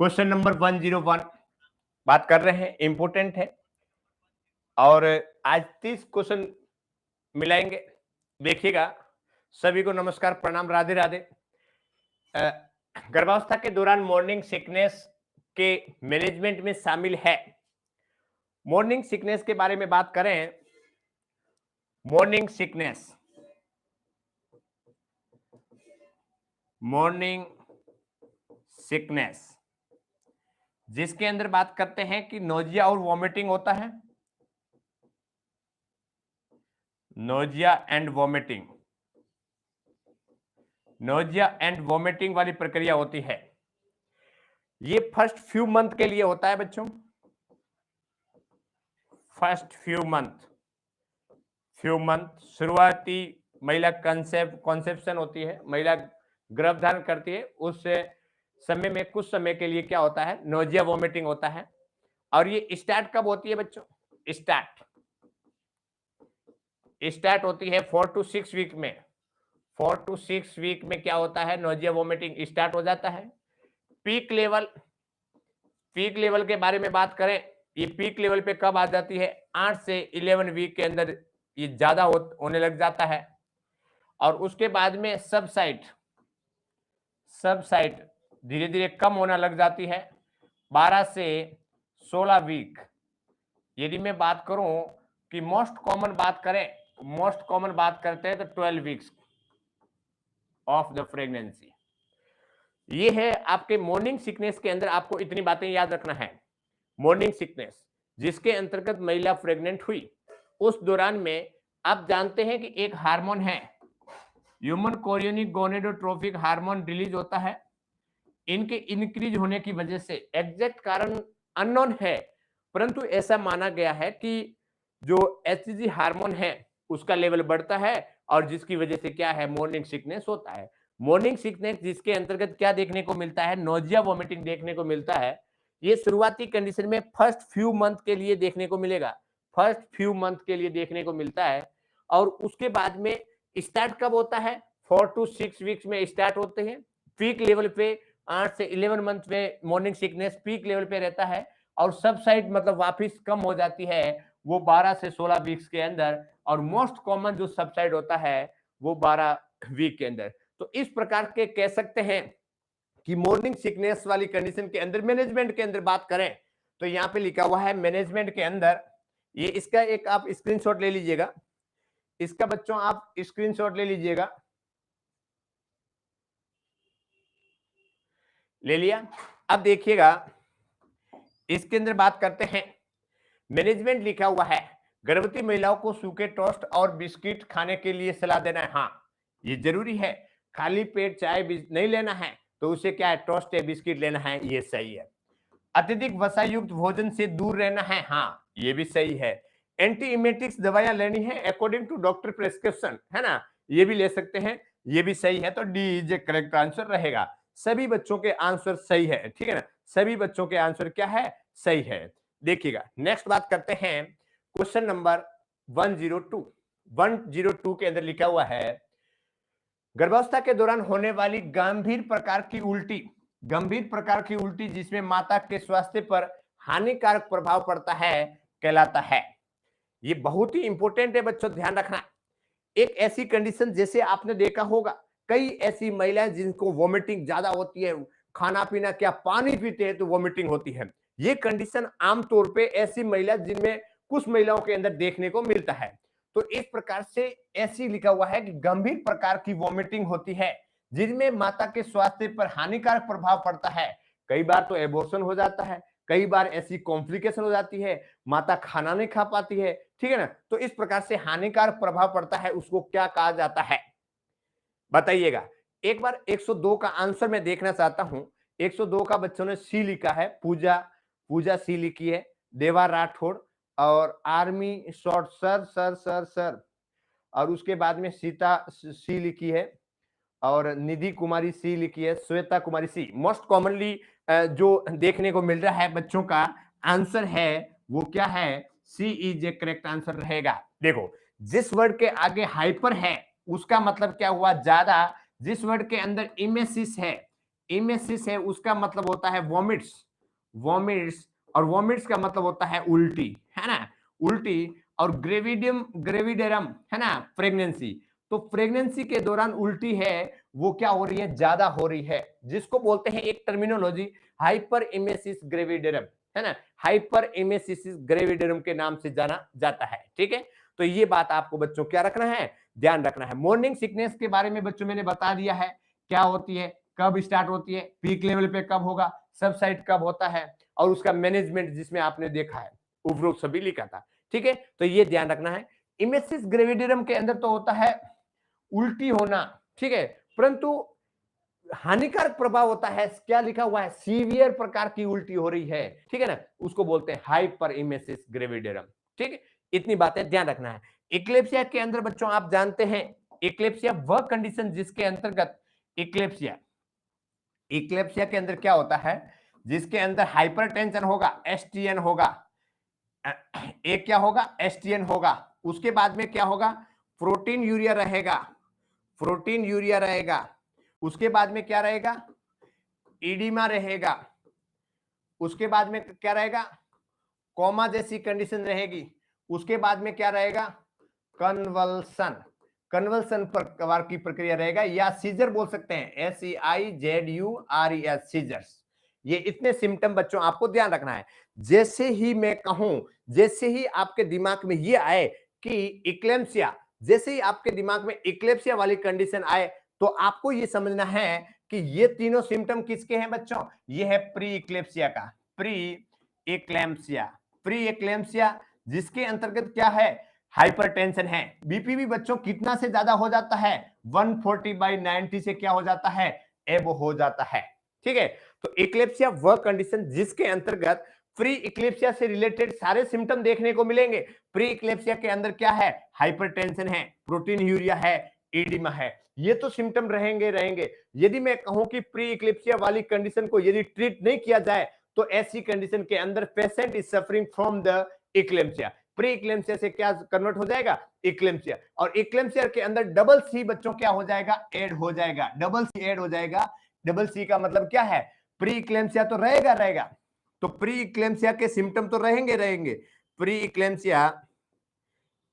Question number 101 बात कर रहे हैं, इंपोर्टेंट है और आज 30 क्वेश्चन मिलाएंगे। देखिएगा, सभी को नमस्कार, प्रणाम, राधे राधे। गर्भावस्था के दौरान मॉर्निंग सिकनेस के मैनेजमेंट में शामिल है। मॉर्निंग सिकनेस के बारे में बात करें, मॉर्निंग सिकनेस जिसके अंदर बात करते हैं कि नोजिया और वॉमिटिंग होता है, नोजिया एंड वॉमिटिंग वाली प्रक्रिया होती है। ये फर्स्ट फ्यू मंथ के लिए होता है बच्चों, फर्स्ट फ्यू मंथ शुरुआती महिला कॉन्सेप्शन होती है, महिला गर्भधारण करती है, उस समय में कुछ समय के लिए क्या होता है, नोजिया वॉमिटिंग होता है। और ये स्टार्ट कब होती है बच्चों? स्टार्ट होती है 4 to 6 वीक में। 4 to 6 वीक में क्या होता है, नोजिया वॉमिटिंग स्टार्ट हो जाता है। पीक लेवल के बारे में बात करें, ये पीक लेवल पे कब आ जाती है? 8 से 11 वीक के अंदर ये ज्यादा होने लग जाता है। और उसके बाद में सबसाइड धीरे धीरे कम होना लग जाती है 12 से 16 वीक। यदि मैं बात करूं कि मोस्ट कॉमन बात करते हैं तो 12 वीक्स ऑफ द प्रेगनेंसी। ये है आपके मॉर्निंग सिकनेस के अंदर। आपको इतनी बातें याद रखना है। मॉर्निंग सिकनेस जिसके अंतर्गत महिला प्रेग्नेंट हुई, उस दौरान में आप जानते हैं कि एक हार्मोन है, human chorionic gonadotropic hormone release होता है। इनके इंक्रीज होने की वजह से एग्जैक्ट कारण अननोन है, परंतु ऐसा माना गया है कि जो एचसीजी हार्मोन है उसका लेवल बढ़ता है और जिसकी वजह से क्या है, मॉर्निंग सिकनेस होता है। मॉर्निंग सिकनेस जिसके अंतर्गत क्या देखने को मिलता है, नोजिया वॉमिटिंग देखने को मिलता है। ये शुरुआती कंडीशन में फर्स्ट फ्यू मंथ के लिए देखने को मिलेगा, फर्स्ट फ्यू मंथ के लिए देखने को मिलता है। और उसके बाद में स्टार्ट कब होता है? 4 to 6 वीक्स में स्टार्ट होते हैं। पीक लेवल पे 8 से 11 मंथ में मॉर्निंग सिकनेस पीक लेवल पे रहता है और सबसाइड मतलब वापिस कम हो जाती है वो 12 से 16 वीक्स के अंदर। और मोस्ट कॉमन जो सबसाइड होता है वो 12 वीक के अंदर। तो इस प्रकार के कह सकते हैं कि मॉर्निंग सिकनेस वाली कंडीशन के अंदर मैनेजमेंट के अंदर बात करें तो यहां पे लिखा हुआ है मैनेजमेंट के अंदर, ये इसका एक आप स्क्रीनशॉट ले लीजिएगा, इसका बच्चों आप स्क्रीनशॉट ले लीजिएगा। ले लिया? अब देखिएगा, इसके अंदर बात करते हैं, मैनेजमेंट लिखा हुआ है गर्भवती महिलाओं को सूखे टोस्ट और बिस्किट खाने के लिए सलाह देना है। हाँ, ये जरूरी है, खाली पेट चाय नहीं लेना है, तो उसे क्या है, टोस्ट या बिस्किट लेना है, ये सही है। अत्यधिक वसा युक्त भोजन से दूर रहना है, हाँ ये भी सही है। एंटी इमेटिक्स दवाइयां लेनी है अकॉर्डिंग टू डॉक्टर प्रेस्क्रिप्शन, है ना, ये भी ले सकते हैं, ये भी सही है। तो D is a correct answer रहेगा। सभी बच्चों के आंसर सही है, ठीक है ना, सभी बच्चों के आंसर क्या है, सही है। देखिएगा, नेक्स्ट बात करते हैं क्वेश्चन नंबर 102 के अंदर लिखा हुआ है गर्भावस्था के दौरान होने वाली गंभीर प्रकार की उल्टी जिसमें माता के स्वास्थ्य पर हानिकारक प्रभाव पड़ता है कहलाता है। ये बहुत ही इंपॉर्टेंट है बच्चों, ध्यान रखना। एक ऐसी कंडीशन जैसे आपने देखा होगा कई ऐसी महिलाएं जिनको वॉमिटिंग ज्यादा होती है, खाना पीना क्या पानी पीते हैं तो वॉमिटिंग होती है। ये कंडीशन आमतौर पे ऐसी महिला जिनमें कुछ महिलाओं के अंदर देखने को मिलता है। तो इस प्रकार से ऐसी लिखा हुआ है कि गंभीर प्रकार की वॉमिटिंग होती है जिनमें माता के स्वास्थ्य पर हानिकारक प्रभाव पड़ता है। कई बार तो एबॉर्शन हो जाता है, कई बार ऐसी कॉम्प्लिकेशन हो जाती है, माता खाना नहीं खा पाती है, ठीक है ना। तो इस प्रकार से हानिकारक प्रभाव पड़ता है, उसको क्या कहा जाता है बताइएगा। एक बार 102 का आंसर मैं देखना चाहता हूं। 102 का बच्चों ने सी लिखा है, पूजा सी लिखी है, देवा राठौड़ और आर्मी शॉर्ट सर और उसके बाद में सीता सी लिखी है और निधि कुमारी सी लिखी है, श्वेता कुमारी सी। मोस्ट कॉमनली जो देखने को मिल रहा है बच्चों का आंसर है वो क्या है, सी इज ए करेक्ट आंसर रहेगा। देखो, जिस वर्ड के आगे हाइपर है उसका मतलब क्या हुआ, ज्यादा। जिस वर्ड के अंदर इमेसिस है, इमेसिस है उसका मतलब होता है वॉमिट्स, वॉमिट्स, और वॉमिट्स का मतलब होता है उल्टी, है ना, उल्टी। और ग्रेविडरम है ना, प्रेगनेंसी। तो प्रेगनेंसी के दौरान उल्टी है वो क्या हो रही है, ज्यादा हो रही है, जिसको बोलते हैं एक टर्मिनोलॉजी हाइपर इमेसिस ग्रेविडरम, है ना, हाइपर इमेसिस ग्रेविडरम के नाम से जाना जाता है। ठीक है, तो ये बात आपको बच्चों क्या रखना है, ध्यान रखना है। मॉर्निंग सिकनेस के बारे में बच्चों मैंने बता दिया है, क्या होती है, कब स्टार्ट होती है, पीक लेवल पे कब होगा, सबसाइड कब होता है, और उसका मैनेजमेंट जिसमें आपने देखा है, उपरोक्त सभी लिखा था। ठीक है, तो ये ध्यान रखना है। इमेसिस ग्रेविडरम के अंदर तो होता है उल्टी होना, ठीक है, परंतु हानिकारक प्रभाव होता है, क्या लिखा हुआ है, सीवियर प्रकार की उल्टी हो रही है, ठीक है ना, उसको बोलते हैं हाइपर इमेसिस ग्रेविडरम। ठीक है, इतनी बातें ध्यान रखना है। इक्लेप्सिया के अंदर बच्चों आप जानते हैं, इक्लेप्सिया वह कंडीशन जिसके अंतर्गत इक्लेप्सिया, इक्लेप्सिया के अंदर क्या होता है, जिसके अंदर हाइपरटेंशन होगा, एसटीएन होगा, एक क्या होगा, एसटीएन होगा, उसके बाद में क्या होगा, प्रोटीन यूरिया रहेगा, प्रोटीन यूरिया रहेगा, उसके बाद में क्या रहेगा, इडिमा रहेगा, उसके बाद में क्या रहेगा, कोमा जैसी कंडीशन रहेगी, उसके बाद में क्या रहेगा, कन्वल्सन, कन्वल्सन प्रकार की प्रक्रिया रहेगा, या सीजर बोल सकते हैं, SEIZURES, सीजर्स। ये इतने सिम्टम बच्चों आपको ध्यान रखना है। जैसे ही मैं कहूं, जैसे ही आपके दिमाग में ये आए कि इक्लेम्सिया, जैसे ही आपके दिमाग में इक्लेम्सिया वाली कंडीशन आए, तो आपको ये समझना है कि ये तीनों सिम्टम किसके हैं बच्चों, ये है प्री इक्लेम्सिया का, प्री इक्लेम्सिया, प्री इक्लेम्सिया, जिसके अंतर्गत क्या है, हाइपरटेंशन है, बीपी भी बच्चों कितना से ज्यादा हो जाता है, 140/90 से क्या हो जाता है, एब हो जाता है। ठीक है, तो इक्लेप्सिया वह कंडीशन जिसके अंतर्गत प्री इक्लेप्सिया से रिलेटेड सारे सिम्टम देखने को मिलेंगे। प्री इक्लेप्सिया के अंदर क्या है, हाइपरटेंशन है, प्रोटीन यूरिया है, एडिमा है, ये तो सिम्टम रहेंगे रहेंगे। यदि मैं कहूं कि प्री इक्लेप्सिया वाली कंडीशन को यदि ट्रीट नहीं किया जाए, तो ऐसी कंडीशन के अंदर patient is suffering from the eclampsia, pre eclampsia से क्या कन्वर्ट हो जाएगा, इक्लेम्सिया, और इक्लेम्सिया के अंदर डबल सी बच्चों क्या हो जाएगा, ऐड हो जाएगा, डबल सी ऐड हो जाएगा। डबल सी का मतलब क्या है, प्री इक्लेम्सिया तो रहेगा रहेगा, तो प्री इक्लेम्सिया के सिम्टम तो रहेंगे रहेंगे, प्री इक्लेम्सिया,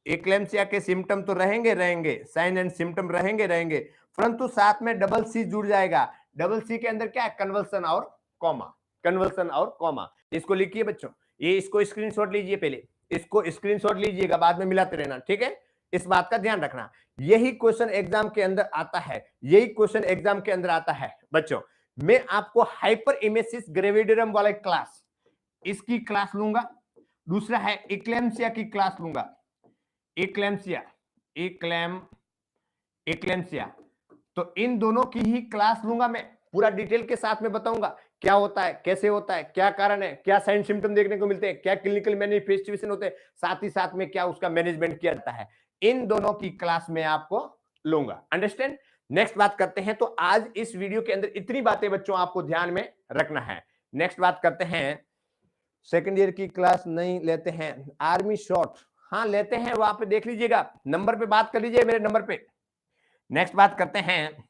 इक्लेम्सिया के सिम्टम तो रहेंगे रहेंगे, साइन एंड सिम्टम रहेंगे रहेंगे, परंतु साथ में डबल सी जुड़ जाएगा। डबल सी के अंदर क्या है, कन्वर्सन और कॉमा, कन्वर्सन और कॉमा। इसको लिखिए बच्चों, ये इसको स्क्रीनशॉट लीजिए, पहले इसको स्क्रीनशॉट लीजिएगा, बाद में मिलाते रहना, ठीक है, इस बात का ध्यान रखना। यही क्वेश्चन एग्जाम के अंदर आता है, यही क्वेश्चन एग्जाम के अंदर आता है बच्चों। मैं आपको हाइपर इमेसिस ग्रेविडरम वाला क्लास, इसकी क्लास लूंगा, दूसरा है इक्लेम्सिया की क्लास लूंगा, इक्लेम्सिया, इक्लेम्सिया, तो इन दोनों की ही क्लास लूंगा मैं, पूरा डिटेल के साथ में बताऊंगा क्या होता है, कैसे होता है, क्या कारण है, क्या साइन सिम्टम देखने को मिलते हैं, क्या क्लिनिकल मैनिफेस्टेशन होते हैं, साथ ही साथ में क्या उसका मैनेजमेंट किया जाता है, इन दोनों की क्लास में आपको लूंगा। अंडरस्टैंड। नेक्स्ट बात करते हैं, तो आज इस वीडियो के अंदर इतनी बातें बच्चों आपको ध्यान में रखना है। नेक्स्ट बात करते हैं, सेकेंड ईयर की क्लास नहीं लेते हैं, आर्मी शॉर्ट, हाँ लेते हैं, वहां पे देख लीजिएगा, नंबर पे बात कर लीजिए, मेरे नंबर पे। नेक्स्ट बात करते हैं,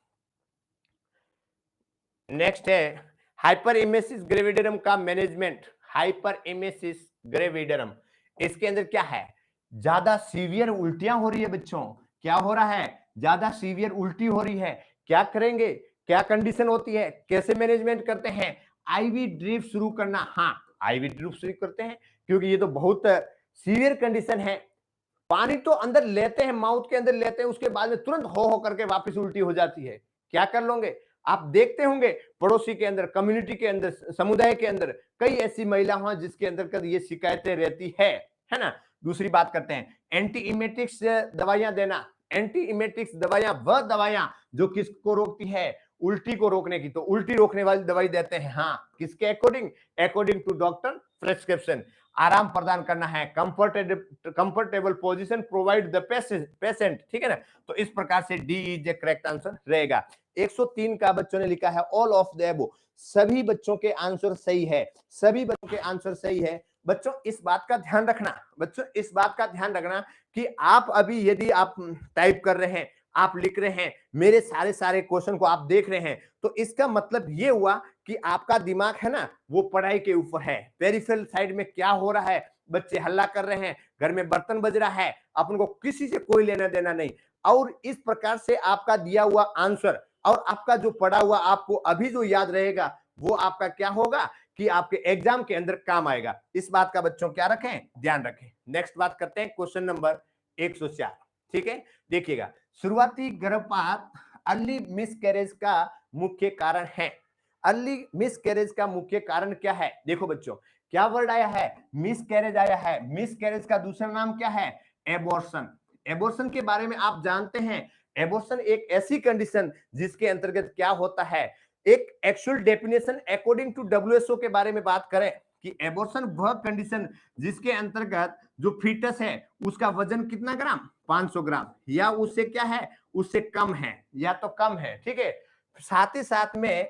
नेक्स्ट है हाइपर इमेसिस ग्रेविडरम का मैनेजमेंट, हाइपर इमेसिस ग्रेविडरम, इसके अंदर क्या है, ज्यादा सीवियर उल्टियां हो रही है बच्चों, क्या हो रहा है, ज्यादा सीवियर उल्टी हो रही है, क्या करेंगे, क्या कंडीशन होती है, कैसे मैनेजमेंट करते हैं, आईवी ड्रिप शुरू करना, हाँ आईवी ड्रिप शुरू करते हैं, क्योंकि ये तो बहुत सीवियर कंडीशन है, पानी तो अंदर लेते हैं, माउथ के अंदर लेते हैं, उसके बाद में तुरंत हो करके वापस उल्टी हो जाती है, क्या कर लोगे आप, देखते होंगे पड़ोसी के अंदर, कम्युनिटी के अंदर, समुदाय के अंदर कई ऐसी महिलाएं हैं जिसके अंदर ये शिकायतें रहती है ना। दूसरी बात करते हैं, एंटी इमेटिक्स दवाइयां देना, एंटी इमेटिक्स दवाइयां वह दवाइयां जो किसको रोकती है, उल्टी को रोकने की, तो उल्टी रोकने वाली दवाई देते हैं, हाँ किसके according, according to doctor prescription. आराम प्रदान करना है, comfortable position provide the patient, ठीक है ना, तो इस प्रकार से D is the correct answer रहेगा। 103 का बच्चों ने लिखा है ऑल ऑफ द अबव, सभी बच्चों के आंसर सही है, सभी बच्चों के आंसर सही है। बच्चों इस बात का ध्यान रखना, बच्चों इस बात का ध्यान रखना कि आप अभी यदि आप टाइप कर रहे हैं, आप लिख रहे हैं, मेरे सारे क्वेश्चन को आप देख रहे हैं, तो इसका मतलब ये हुआ कि आपका दिमाग है ना वो पढ़ाई के ऊपर है। पेरिफेरल साइड में क्या हो रहा है, बच्चे हल्ला कर रहे हैं, घर में बर्तन बज रहा है, अपन को किसी से कोई लेना देना नहीं। और इस प्रकार से आपका दिया हुआ आंसर और आपका जो पढ़ा हुआ आपको अभी जो याद रहेगा वो आपका क्या होगा कि आपके एग्जाम के अंदर काम आएगा। इस बात का बच्चों क्या रखें, ध्यान रखें। नेक्स्ट बात करते हैं क्वेश्चन नंबर 104। ठीक है, देखिएगा, शुरुआती गर्भपात अर्ली मिसकैरेज का मुख्य कारण है। अर्ली मिसकैरेज का मुख्य कारण क्या है? देखो बच्चों, क्या वर्ड आया है? मिसकैरेज आया है। मिसकैरेज का दूसरा नाम क्या है? एबॉर्शन। एबॉर्शन के बारे में आप जानते हैं, एबॉर्शन एक ऐसी कंडीशन जिसके अंतर्गत क्या होता है, एक actual definition according to WHO के बारे में बात करें कि एबॉर्शन वह कंडीशन जिसके अंतर्गत जो फीटस है उसका वजन कितना ग्राम, 500 ग्राम, या उससे क्या है, उससे कम है या तो कम है। ठीक है, साथ ही साथ में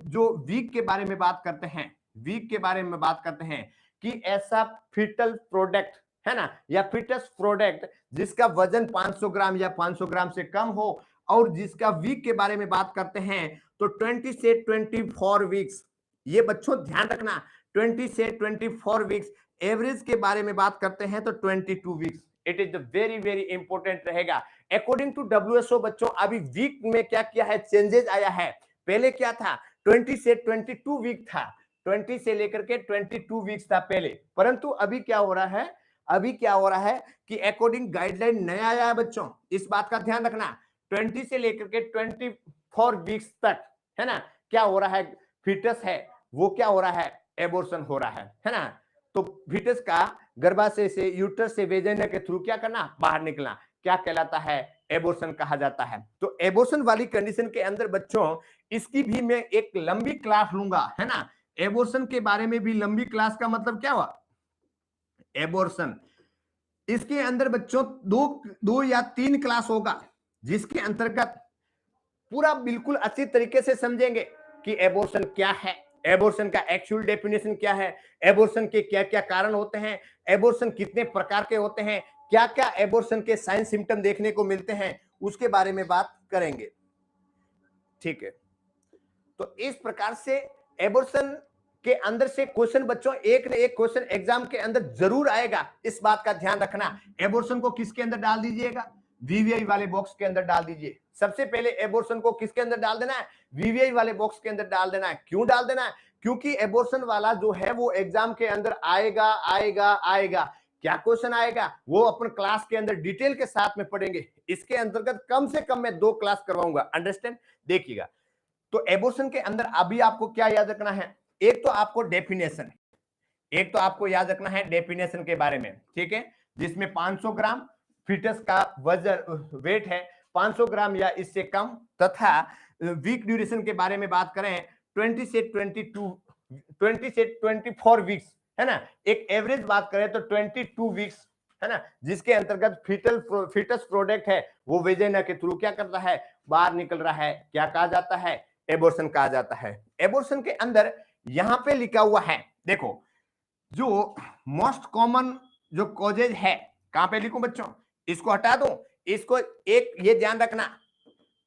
जो वीक के बारे में बात करते हैं, वीक के बारे में बात करते हैं कि ऐसा फीटल प्रोडक्ट है ना या फीटस प्रोडक्ट जिसका वजन 500 ग्राम या 500 ग्राम से कम हो और जिसका वीक के बारे में बात करते हैं तो 20 से 24 वीक्स। ये बच्चों ध्यान रखना, 20 से 24 वीक्स। एवरेज के बारे में बात करते हैं तो 22 weeks. It is the very very important रहेगा अकॉर्डिंग टू WHO। बच्चों अभी वीक में क्या किया है, चेंजेस आया है। पहले क्या था, 20 से 22 वीक था, 20 से लेकर के 22 वीक्स था पहले, परंतु अभी क्या हो रहा है, अभी क्या हो रहा है कि अकॉर्डिंग गाइडलाइन नया आया है बच्चों, इस बात का ध्यान रखना। 20 से लेकर के 24 वीक्स तक है ना क्या हो रहा है, फीटस है वो क्या हो रहा है, एबॉर्शन हो रहा है ना। तो फीटस का गर्भाशय से यूट्रस से वेजाइना के थ्रू क्या करना, बाहर निकलना, क्या कहलाता है, एबॉर्शन कहा जाता है। तो एबॉर्शन वाली कंडीशन के अंदर बच्चों इसकी भी मैं एक लंबी क्लास लूंगा है ना। एबॉर्शन के बारे में भी लंबी क्लास का मतलब क्या हुआ, एबॉर्शन। इसके अंदर बच्चों दो या 3 क्लास होगा जिसके अंतर्गत पूरा बिल्कुल अच्छी तरीके से समझेंगे कि एबॉर्शन क्या है, एबॉर्शन का एक्चुअल डेफिनेशन क्या है, एबॉर्शन के क्या क्या कारण होते हैं, एबॉर्शन कितने प्रकार के होते हैं, क्या क्या एबॉर्शन के साइन सिम्टम देखने को मिलते हैं, उसके बारे में बात करेंगे। ठीक है, तो इस प्रकार से एबॉर्शन के अंदर से क्वेश्चन बच्चों एक न एक क्वेश्चन एग्जाम के अंदर जरूर आएगा, इस बात का ध्यान रखना। एबॉर्शन को किसके अंदर डाल दीजिएगा, VVI वाले बॉक्स के अंदर डाल दीजिए। सबसे पहले एबॉर्शन को किसके अंदर डाल देना है, VVI वाले बॉक्स के अंदर डाल देना है। क्यों डाल देना है, क्योंकि एबॉर्शन वाला जो है वो एग्जाम के अंदर आएगा आएगा आएगा। क्या क्वेश्चन आएगा वो अपन क्लास के अंदर डिटेल के साथ में पढ़ेंगे। इसके अंतर्गत कम से कम मैं 2 क्लास करवाऊंगा, अंडरस्टैंड। देखिएगा, तो एबॉर्शन के अंदर अभी आपको क्या याद रखना है, एक तो आपको डेफिनेशन, एक तो आपको याद रखना है डेफिनेशन के बारे में, ठीक है, जिसमें 500 ग्राम फीटस का वजन वेट है, 500 ग्राम या इससे कम, तथा वीक ड्यूरेशन के बारे में बात करें 20 से 24 वीक्स है ना। एक एवरेज बात करें तो 22 वीक्स है ना, जिसके अंतर्गत फीटस प्रोडक्ट है वो वेजाइना के थ्रू क्या करता है, बाहर निकल रहा है, क्या कहा जाता है, एबॉर्शन कहा जाता है। एबॉर्शन के अंदर यहां पे लिखा हुआ है, देखो जो मोस्ट कॉमन जो कॉजेज है, कहां पे लिखूं बच्चों, इसको हटा दूं, इसको एक ये ध्यान रखना,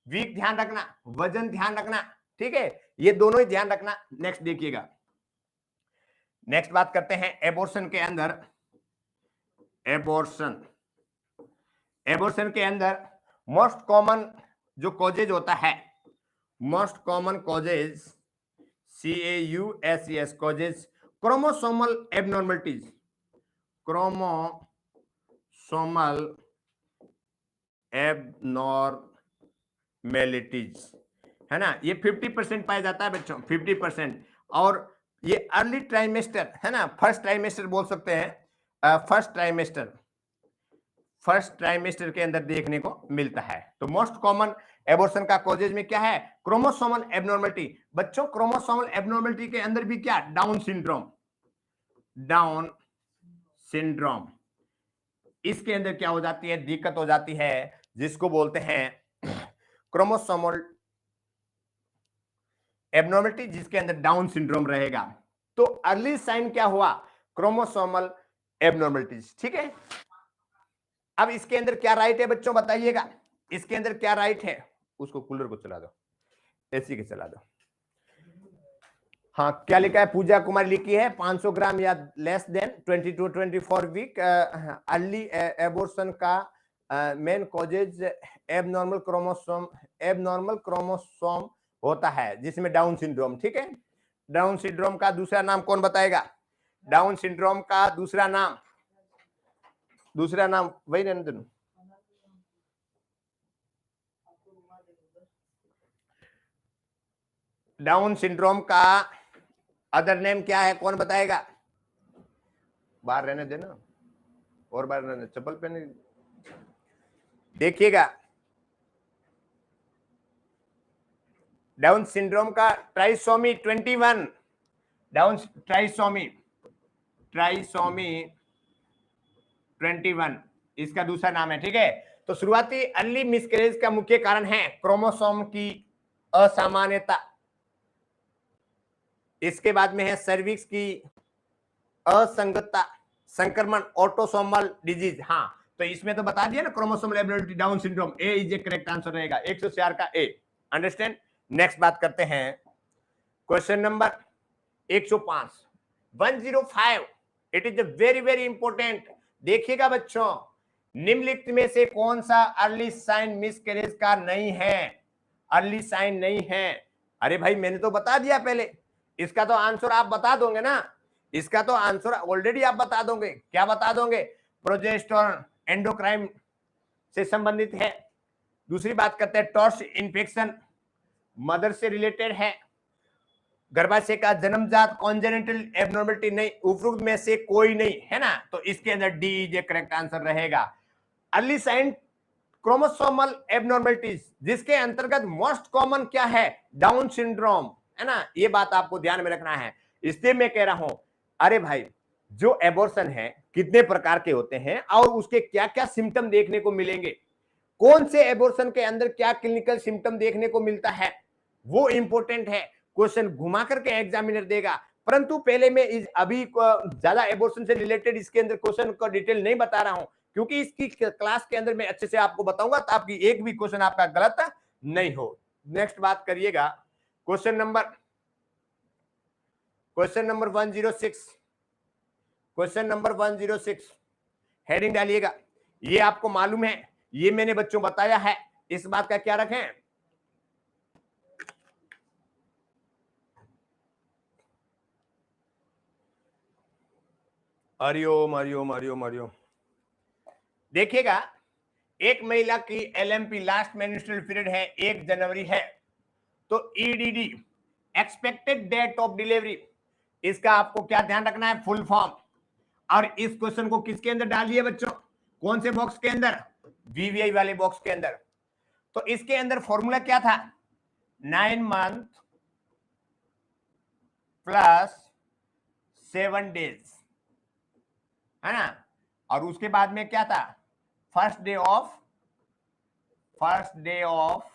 वीक ध्यान रखना, वजन ध्यान रखना, ठीक है, ये दोनों ही ध्यान रखना। नेक्स्ट देखिएगा, नेक्स्ट बात करते हैं एबॉर्शन के अंदर, एबॉर्शन, एबॉर्शन के अंदर मोस्ट कॉमन जो कॉजेज होता है, most common causes CAUSES causes, chromosomal abnormalities, chromosomal abnormalities है ना, ये 50% पाया जाता है बच्चों, 50%। और ये अर्ली ट्राइमेस्टर है ना, फर्स्ट ट्राइमेस्टर बोल सकते हैं, फर्स्ट ट्राइमेस्टर के अंदर देखने को मिलता है। तो मोस्ट कॉमन एबॉर्शन का कॉजेज में क्या है, क्रोमोसोमल एबनॉर्मलिटी। बच्चों क्रोमोसोमल एबनॉर्मलिटी के अंदर भी क्या, डाउन सिंड्रोम, डाउन सिंड्रोम, इसके अंदर क्या हो जाती है, दिक्कत हो जाती है, जिसको बोलते हैं क्रोमोसोमल एबनॉर्मलिटी, जिसके अंदर डाउन सिंड्रोम रहेगा। तो अर्ली साइन क्या हुआ, क्रोमोसोमल एबनॉर्मलिटीज, ठीक है। अब इसके अंदर क्या राइट है बच्चों बताइएगा, इसके अंदर क्या राइट है, उसको कूलर को चला दो, एसी के चला दो। हाँ, क्या लिखा है, पूजा कुमारी लिखी है 500 ग्राम या less than 22 to 24 week early abortion का मेन कॉजेज एबनॉर्मल क्रोमोसोम होता है जिसमें डाउन सिंड्रोम। ठीक है, डाउन सिंड्रोम का दूसरा नाम कौन बताएगा? डाउन सिंड्रोम का दूसरा नाम वही रहने दो। डाउन सिंड्रोम का अदर नेम क्या है, कौन बताएगा? बाहर रहने देना, और बाहर रहने, चप्पल पहने। देखिएगा, डाउन सिंड्रोम का ट्राइसोमी 21, डाउन ट्राइसोमी 21 इसका दूसरा नाम है। ठीक है, तो शुरुआती अर्ली मिसकैरेज का मुख्य कारण है क्रोमोसोम की असामान्यता। इसके बाद में है सर्विक्स की असंगतता, संक्रमण, ऑटोसोमल डिजीज। हाँ, तो इसमें तो बता दिया ना, chromosomal abnormality, down syndrome, A is a correct answer रहेगा, 104 का ए। अंडरस्टैंड? नेक्स्ट बात करते हैं, question number 105 105। It is very very important. देखिएगा बच्चों, निम्नलिखित में से कौन सा अर्ली साइन मिसकैरेज का नहीं है? अर्ली साइन नहीं है। अरे भाई, मैंने तो बता दिया पहले, इसका तो आंसर आप बता दोगे ना, इसका तो आंसर ऑलरेडी आप बता दोगे। क्या बता दोगे? प्रोजेस्टेरोन एंडोक्राइन से संबंधित है। दूसरी बात करते हैं, टॉर्स इन्फेक्शन मदर से रिलेटेड है। गर्भाशय का जन्मजात कॉन्जेनिटल एबनॉर्मलिटी नहीं, उपरोक्त में से कोई नहीं है ना, तो इसके अंदर डी इज करेक्ट आंसर रहेगा। अर्ली साइन क्रोमोसोमल एबनॉर्मलिटीज, जिसके अंतर्गत मोस्ट कॉमन क्या है? डाउन सिंड्रोम, है ना, ये बात आपको ध्यान में रखना है। इसलिए मैं कह रहा हूं, अरे भाई, जो एबॉर्शन है कितने प्रकार के होते हैं और उसके क्या क्या सिम्टम देखने को मिलेंगे, कौन से एबॉर्शन के अंदर क्या क्लिनिकल सिम्टम देखने को मिलता है, वो इंपॉर्टेंट है। क्वेश्चन घुमा करके एग्जामिनर देगा, परंतु पहले मैं अभी ज्यादा एबॉर्शन से रिलेटेड इसके अंदर क्वेश्चन का डिटेल नहीं बता रहा हूं, क्योंकि इसकी क्लास के अंदर मैं अच्छे से आपको बताऊंगा, तो आपकी एक भी क्वेश्चन आपका गलत नहीं हो। नेक्स्ट बात करिएगा, question number 106। Question number 106 heading डालिएगा। ये आपको मालूम है, ये मैंने बच्चों बताया है, इस बात का क्या रखें? हरिओम हरिओम हरिओम हरिओम। देखिएगा, एक महिला की एलएमपी लास्ट मेंस्ट्रुअल पीरियड है 1 जनवरी है, तो EDD expected date of delivery, इसका आपको क्या ध्यान रखना है? Full form. और इस क्वेश्चन को किसके अंदर डालिए बच्चों? कौन से बॉक्स के अंदर? वीवीआई वाले बॉक्स के अंदर। तो इसके अंदर फॉर्मूला क्या था? 9 मंथ प्लस 7 डेज, है ना, और उसके बाद में क्या था? First day of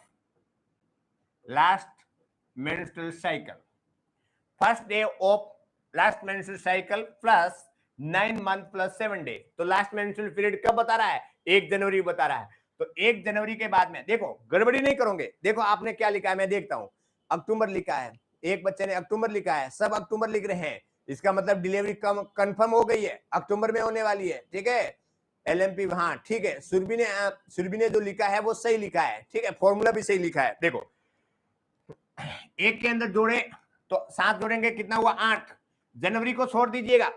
last menstrual cycle, first day of last menstrual cycle plus 9 month plus 7 day. तो लास्ट मेंस्ट्रुअल पीरियड कब बता रहा है? 1 जनवरी बता रहा है। तो 1 जनवरी के बाद में देखो, गड़बड़ी नहीं करोगे। देखो आपने क्या लिखा है, मैं देखता हूं, अक्टूबर लिखा है, एक बच्चे ने अक्टूबर लिखा है, सब अक्टूबर लिख रहे हैं, इसका मतलब डिलीवरी कंफर्म हो गई है, अक्टूबर में होने वाली है। ठीक है, एलएमपी, हाँ ठीक है। सुरभि ने जो लिखा है वो सही लिखा है, ठीक है, फॉर्मूला भी सही लिखा है। देखो, एक के अंदर जोड़े तो 7 जोड़ेंगे, कितना हुआ? 8। जनवरी को छोड़ दीजिएगा,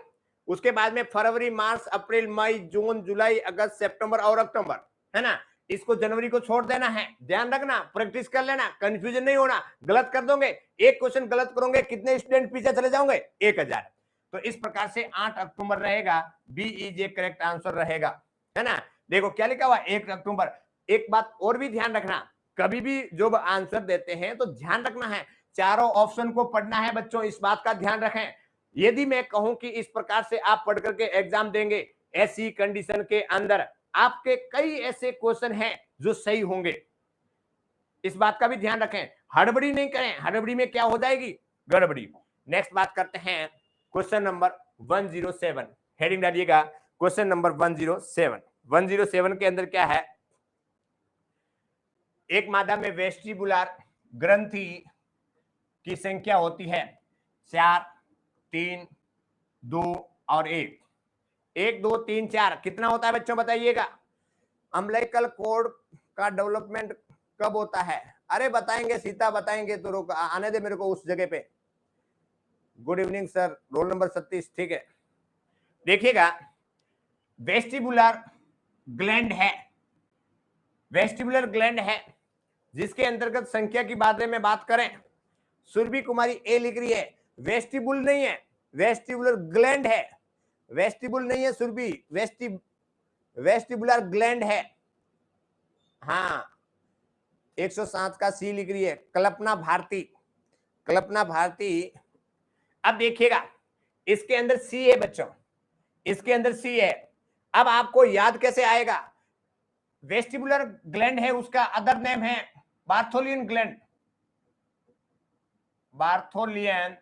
उसके बाद में फरवरी, मार्च, अप्रैल, मई, जून, जुलाई, अगस्त, सितंबर और अक्टूबर, है ना, इसको जनवरी को छोड़ देना है। ध्यान रखना, प्रैक्टिस कर लेना, कंफ्यूजन नहीं होना। गलत कर दोगे, एक क्वेश्चन गलत करोगे, कितने स्टूडेंट पीछे चले जाओगे? 1000। तो इस प्रकार से 8 अक्टूबर रहेगा, B is a correct answer रहेगा, है ना। देखो क्या लिखा हुआ, 1 अक्टूबर। एक बात और भी ध्यान रखना, कभी भी जो आंसर देते हैं तो ध्यान रखना है, चारों ऑप्शन को पढ़ना है बच्चों, इस बात का ध्यान रखें। यदि मैं कहूं कि इस प्रकार से आप पढ़ करके एग्जाम देंगे, ऐसी कंडीशन के अंदर आपके कई ऐसे क्वेश्चन हैं जो सही होंगे, इस बात का भी ध्यान रखें। हड़बड़ी नहीं करें, हड़बड़ी में क्या हो जाएगी? गड़बड़ी। नेक्स्ट बात करते हैं, क्वेश्चन नंबर 107 हेडिंग डालिएगा। क्वेश्चन नंबर 107 के अंदर क्या है? एक मादा में वेस्टिबुलर ग्रंथि की संख्या होती है 4, 3, 2 और 1। 1, 2, 3, 4 कितना होता है बच्चों बताइएगा। अम्बिलिकल कॉर्ड का डेवलपमेंट कब होता है? अरे बताएंगे सीता, बताएंगे तो रुक आने दे मेरे को उस जगह पे। Good evening sir, roll number 36, ठीक है। देखिएगा, वेस्टिबुलर ग्लैंड है, वेस्टिबुलर ग्लैंड है जिसके अंतर्गत संख्या की बारे में बात करें, सुरभि कुमारी ए लिख रही है, वेस्टिबुल नहीं है, वेस्टिबुलर ग्लैंड है, वेस्टिबुल नहीं है सुरभि, वेस्टिबुलर ग्लैंड है। हाँ, 107 का सी लिख रही है कल्पना भारती, कल्पना भारती। अब देखिएगा, इसके अंदर सी है बच्चों, इसके अंदर सी है। अब आपको याद कैसे आएगा? वेस्टिबुलर ग्लैंड है, उसका अदर नेम है बार्थोलियन ग्लैंड, बार्थोलियन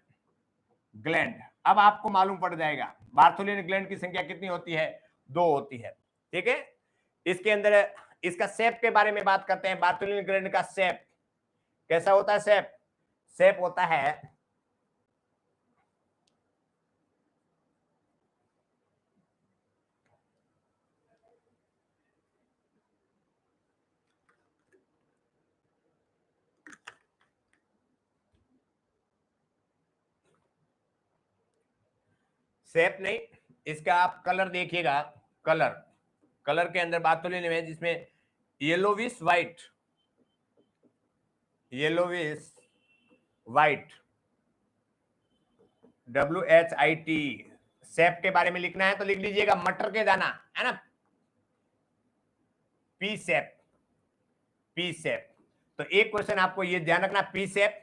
ग्लैंड। अब आपको मालूम पड़ जाएगा बार्थोलियन ग्लैंड की संख्या कितनी होती है, 2 होती है, ठीक है। इसके अंदर इसका शेप के बारे में बात करते हैं। बार्थोलियन ग्लैंड का शेप कैसा होता है? शेप होता है शेप नहीं, इसका आप कलर देखिएगा, कलर के अंदर बार्थोलियन है जिसमें yellowish white, yellowish white, WHIT। Shape के बारे में लिखना है तो लिख लीजिएगा मटर के दाना, है ना, पी शेप, पी शेप। तो एक क्वेश्चन आपको ये ध्यान रखना, पी शेप।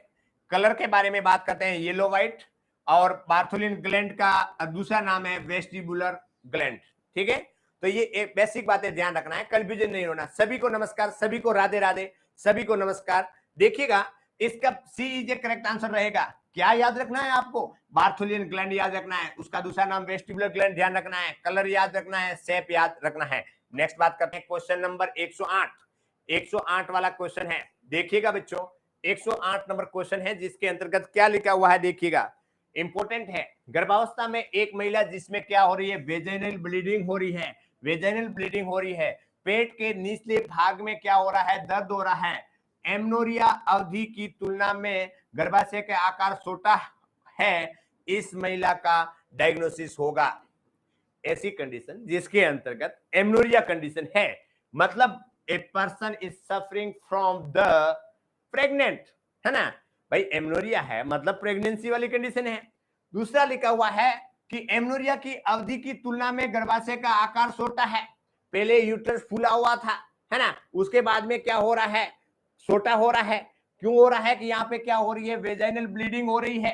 कलर के बारे में बात करते हैं, येलो व्हाइट, और बार्थोलियन ग्लैंड का दूसरा नाम है वेस्टिबुलर ग्लैंड, ठीक है। तो ये एक बेसिक बातें ध्यान रखना है, कंफ्यूजन नहीं होना। सभी को नमस्कार, सभी को राधे राधे, सभी को नमस्कार। देखिएगा, इसका सी इज ए करेक्ट आंसर रहेगा। क्या याद रखना है आपको? बार्थोलियन ग्लैंड याद रखना है, उसका दूसरा नाम वेस्टिबुलर ग्लैंड ध्यान रखना है, कलर याद रखना है, शेप याद रखना है। नेक्स्ट बात करते हैं क्वेश्चन नंबर 108। 108 वाला क्वेश्चन है, देखिएगा बच्चों, 108 नंबर क्वेश्चन है जिसके अंतर्गत क्या लिखा हुआ है देखिएगा, इंपॉर्टेंट है। गर्भावस्था में एक महिला जिसमें क्या हो रही है, वेजाइनल ब्लीडिंग हो रही है, वेजाइनल ब्लीडिंग हो रही है, पेट के निचले भाग में क्या हो रहा है, दर्द हो रहा है, एमनोरिया अवधि की तुलना में गर्भाशय का आकार छोटा है, इस महिला का डायग्नोसिस होगा। ऐसी कंडीशन जिसके अंतर्गत एमनोरिया कंडीशन है, मतलब a person is suffering from the pregnant, है ना भाई, एमनोरिया है मतलब प्रेगनेंसी वाली कंडीशन है। दूसरा लिखा हुआ है कि एमनोरिया की अवधि की तुलना में गर्भाशय का आकार छोटा है, पहले यूट्रस फूला हुआ था, है ना, उसके बाद में क्या हो रहा है, छोटा हो रहा है। क्यों हो रहा है? कि यहाँ पे क्या हो रही है, वेजाइनल ब्लीडिंग हो रही है,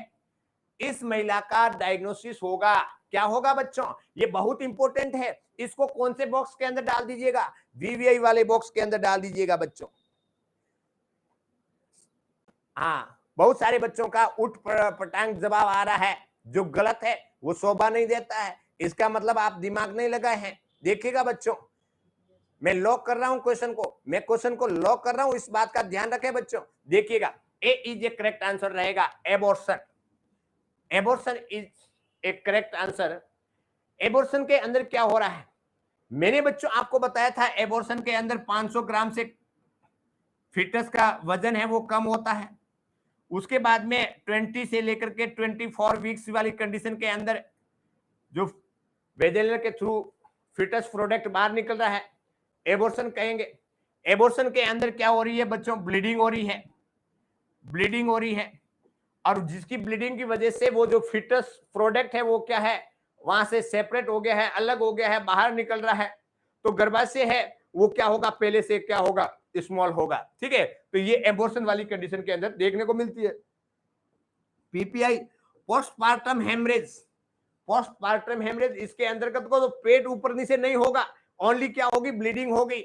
इस महिला का डायग्नोसिस होगा। क्या होगा बच्चों? ये बहुत इंपॉर्टेंट है, इसको कौन से बॉक्स के अंदर डाल दीजिएगा, VVI वाले बॉक्स के अंदर डाल दीजिएगा बच्चों। हाँ, बहुत सारे बच्चों का उठ पटांग जवाब आ रहा है, जो गलत है वो शोभा नहीं देता है, इसका मतलब आप दिमाग नहीं लगाए हैं। देखिएगा बच्चों, मैं लॉक कर रहा हूं क्वेश्चन को, मैं क्वेश्चन को लॉक कर रहा हूं, इस बात का ध्यान रखें बच्चों। देखिएगा, ए इज ए करेक्ट आंसर रहेगा, abortion, abortion is a correct answer. Abortion के अंदर क्या हो रहा है, मैंने बच्चों आपको बताया था, एबॉर्शन के अंदर 500 ग्राम से फिटस का वजन है वो कम होता है। उसके बाद में 20 से लेकर के 24 वीक्स वाली कंडीशन के अंदर जो वेजाइनल के थ्रू फिटस प्रोडक्ट बाहर निकल रहा है, एबॉर्शन कहेंगे। एबॉर्शन के अंदर क्या हो रही है बच्चों, ब्लीडिंग हो रही है, ब्लीडिंग हो रही है, और जिसकी ब्लीडिंग की वजह से वो जो फिटस प्रोडक्ट है वो क्या है, वहां से सेपरेट हो गया है, अलग हो गया है, बाहर निकल रहा है। तो गर्भाशय है वो क्या होगा, पहले से क्या होगा, स्मॉल होगा, ठीक है। तो ये एबॉर्शन वाली कंडीशन के अंदर देखने को मिलती है। PPI, postpartum haemorrhage, postpartum haemorrhage, इसके अंतर्गत को तो पेट ऊपर नीचे नहीं होगा, ओनली क्या होगी, ब्लीडिंग होगी।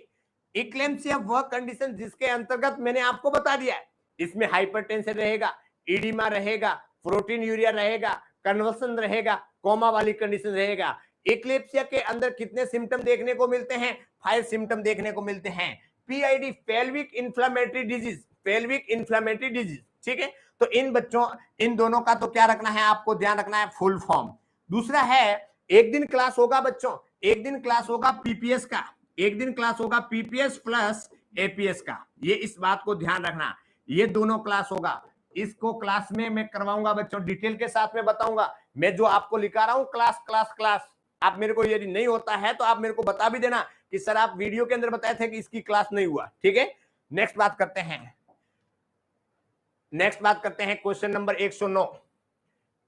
इक्लेम्सिया वह कंडीशन जिसके अंतर्गत मैंने आपको बता दिया है, इसमें हाइपरटेंशन रहेगा, इडिमा रहेगा, प्रोटीन यूरिया रहेगा, कन्वर्सन रहेगा, कोमा वाली कंडीशन रहेगा। इक्लेम्सिया के अंदर कितने सिम्टम देखने को मिलते हैं, 5 सिम्टम देखने को मिलते हैं। PID, pelvic inflammatory disease, pelvic inflammatory disease, ठीक है। तो इन बच्चों, इन दोनों का तो क्या रखना है, आपको ध्यान रखना है फुल फॉर्म। दूसरा है, एक दिन क्लास होगा बच्चों, एक दिन क्लास होगा पीपीएस का, एक दिन क्लास होगा पीपीएस प्लस एपीएस का, ये इस बात को ध्यान रखना, ये दोनों क्लास होगा। इसको क्लास में मैं करवाऊंगा बच्चों, डिटेल के साथ में बताऊंगा। मैं जो आपको लिखा रहा हूं क्लास क्लास क्लास, आप मेरे को यदि नहीं होता है तो आप मेरे को बता भी देना कि सर आप वीडियो के अंदर बताए थे कि इसकी क्लास नहीं हुआ, ठीक है। नेक्स्ट बात करते हैं, नेक्स्ट बात करते हैं क्वेश्चन नंबर 109,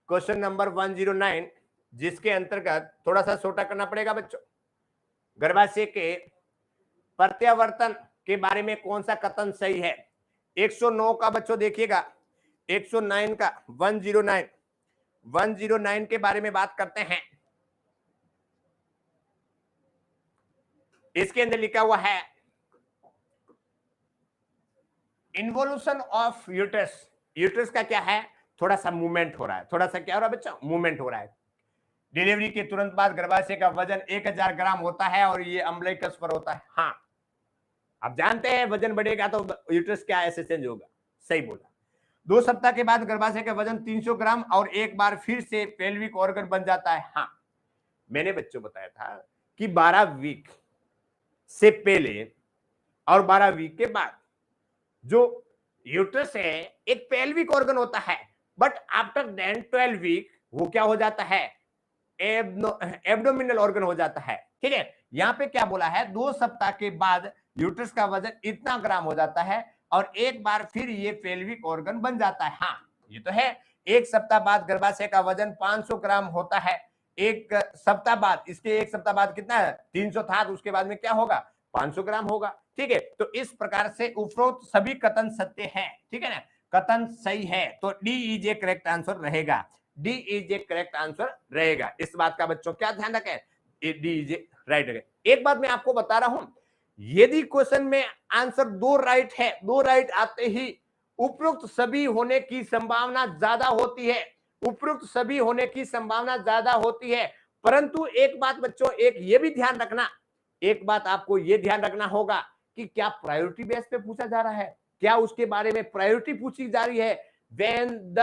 क्वेश्चन नंबर 109, जिसके अंतर्गत थोड़ा सा छोटा करना पड़ेगा बच्चों। गर्भाशय के प्रत्यावर्तन के बारे में कौन सा कथन सही है? 109 का बच्चों देखिएगा, 109 का 109 के बारे में बात करते हैं। इसके अंदर लिखा हुआ है इन्वोल्यूशन ऑफ यूट्रस। यूट्रस का क्या है, थोड़ा सा मूवमेंट हो रहा है, थोड़ा सा क्या हो रहा है बच्चों, मूवमेंट हो रहा है। डिलीवरी के तुरंत बाद गर्भाशय का वजन 1000 ग्राम होता है और ये अम्बलिकस पर होता है। हाँ, आप जानते हैं वजन बढ़ेगा तो यूट्रस क्या ऐसे चेंज होगा, सही बोला। 2 सप्ताह के बाद गर्भाशय का वजन 300 ग्राम और एक बार फिर से पेल्विक ऑर्गन बन जाता है। हाँ, मैंने बच्चों बताया था कि 12 वीक से पहले और 12 वीक के बाद जो यूट्रस है एक पेल्विक ऑर्गन होता है, बट आफ्टर देन 12 वीक वो क्या हो जाता है, एब्डोमिनल ऑर्गन हो जाता है, ठीक है। यहां पे क्या बोला है, 2 सप्ताह के बाद यूट्रस का वजन इतना ग्राम हो जाता है और एक बार फिर ये पेल्विक ऑर्गन बन जाता है। हाँ, ये तो है। 1 सप्ताह बाद गर्भाशय का वजन 500 ग्राम होता है। 1 सप्ताह बाद, इसके 1 सप्ताह बाद कितना है, 300 था, तो उसके बाद में क्या होगा, 500 ग्राम होगा, ठीक है। तो इस प्रकार से उपरोक्त सभी कथन सत्य है, ठीक है ना, कथन सही है। तो D is a correct answer रहेगा, D is a correct answer रहेगा। इस बात का बच्चों क्या ध्यान रखें, डी इज ए राइट रहेगा। एक बात मैं आपको बता रहा हूं, यदि क्वेश्चन में आंसर 2 राइट है, 2 राइट आते ही उपरोक्त सभी होने की संभावना ज्यादा होती है, उपरोक्त सभी होने की संभावना ज्यादा होती है। परंतु एक बात बच्चों, एक ये भी ध्यान रखना, एक बात आपको ये ध्यान रखना होगा कि क्या प्रायोरिटी बेस पे पूछा जा रहा है, क्या उसके बारे में प्रायोरिटी पूछी जा रही है। When the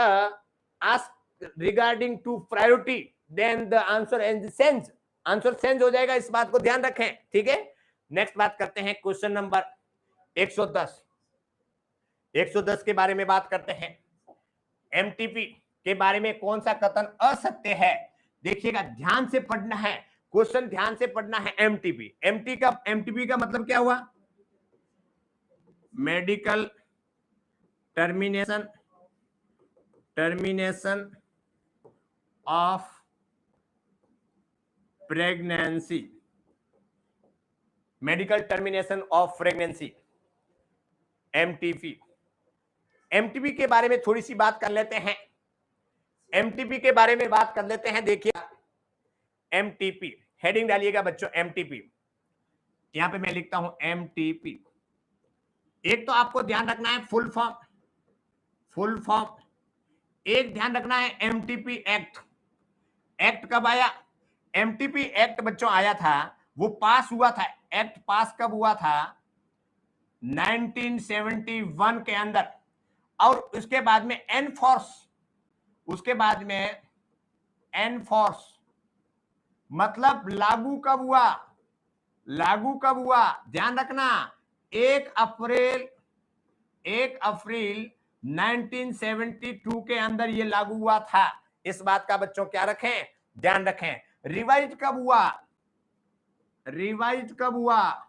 ask regarding to priority then the answer and change, answer change हो जाएगा, इस बात को ध्यान रखें, ठीक है। नेक्स्ट बात करते हैं क्वेश्चन नंबर 110, 110 के बारे में बात करते हैं। एमटीपी के बारे में कौन सा कथन असत्य है, देखिएगा ध्यान से पढ़ना है, क्वेश्चन ध्यान से पढ़ना है। एमटीपी, एमटीपी का मतलब क्या हुआ, medical termination of pregnancy, medical termination of pregnancy, MTP. MTP के बारे में थोड़ी सी बात कर लेते हैं, एमटीपी के बारे में बात कर लेते हैं। देखिए एमटीपी, हेडिंग डालिएगा बच्चों एमटीपी, यहां पे मैं लिखता हूं एमटीपी। एक तो आपको ध्यान रखना है फुल फॉर्म, फुल फॉर्म। एक ध्यान रखना है एमटीपी एक्ट, एक्ट कब आया, एमटीपी एक्ट बच्चों आया था, वो पास हुआ था, एक्ट पास कब हुआ था, 1971 के अंदर। और उसके बाद में एनफोर्स, उसके बाद में एनफोर्स मतलब लागू कब हुआ, लागू कब हुआ, ध्यान रखना 1 अप्रैल 1972 के अंदर ये लागू हुआ था। इस बात का बच्चों क्या रखें, ध्यान रखें। रिवाइज कब हुआ, रिवाइज कब हुआ,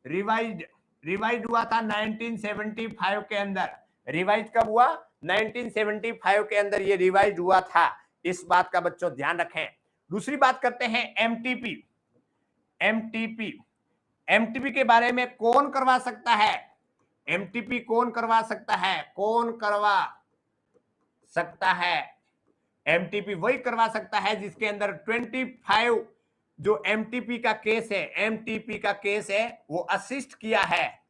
रिवाइज हुआ था 1975 के अंदर। रिवाइज कब हुआ, 1975 के अंदर ये रिवाइज हुआ था, इस बात का बच्चों ध्यान रखें। दूसरी बात करते हैं एमटीपी, एमटीपी, एमटीपी के बारे में कौन करवा सकता है, एमटीपी कौन करवा सकता है, कौन करवा सकता है, एमटीपी वही करवा सकता है जिसके अंदर 25 जो एमटीपी का केस है, एमटीपी का केस है वो असिस्ट किया है,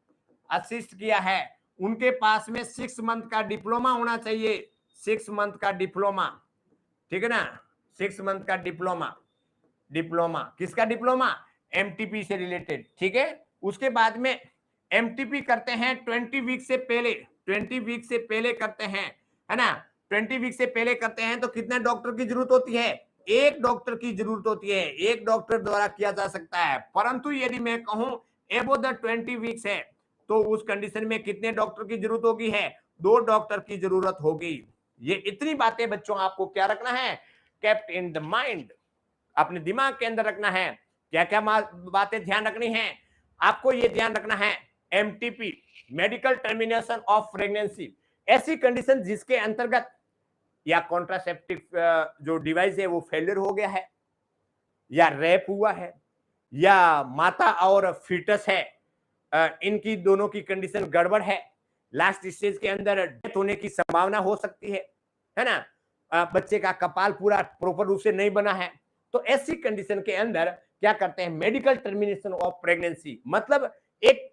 असिस्ट किया है। उनके पास में 6 मंथ का डिप्लोमा होना चाहिए, 6 मंथ का डिप्लोमा, ठीक है ना, 6 मंथ का डिप्लोमा, डिप्लोमा किसका डिप्लोमा, एमटीपी से रिलेटेड, ठीक है। उसके बाद में एमटीपी करते हैं 20 वीक से पहले, 20 वीक से पहले करते हैं, है ना, 20 वीक से पहले करते हैं तो कितने डॉक्टर की जरूरत होती है? एक डॉक्टर की जरूरत होती है, एक डॉक्टर द्वारा किया जा सकता है। परंतु यदि मैं कहूं एबो द 20 वीक्स है तो उस कंडीशन में कितने डॉक्टर की जरूरत होगी? है 2 डॉक्टर की जरूरत होगी। ये इतनी बातें बच्चों आपको क्या रखना है? केप्ट इन द माइंड, अपने दिमाग के अंदर रखना है। क्या क्या बातें ध्यान रखनी है आपको? ये ध्यान रखना है MTP, medical termination of pregnancy, ऐसी कंडीशन जिसके अंतर्गत या कॉन्ट्रासेप्टिव जो डिवाइस है वो फेलियर हो गया है, या रेप हुआ है, या माता और फीटस है, इनकी दोनों की कंडीशन गड़बड़ है, लास्ट स्टेज के अंदर डेथ होने की संभावना हो सकती है ना, बच्चे का कपाल पूरा प्रॉपर रूप से नहीं बना है, तो ऐसी कंडीशन के अंदर क्या करते हैं? मेडिकल टर्मिनेशन ऑफ प्रेगनेंसी, मतलब एक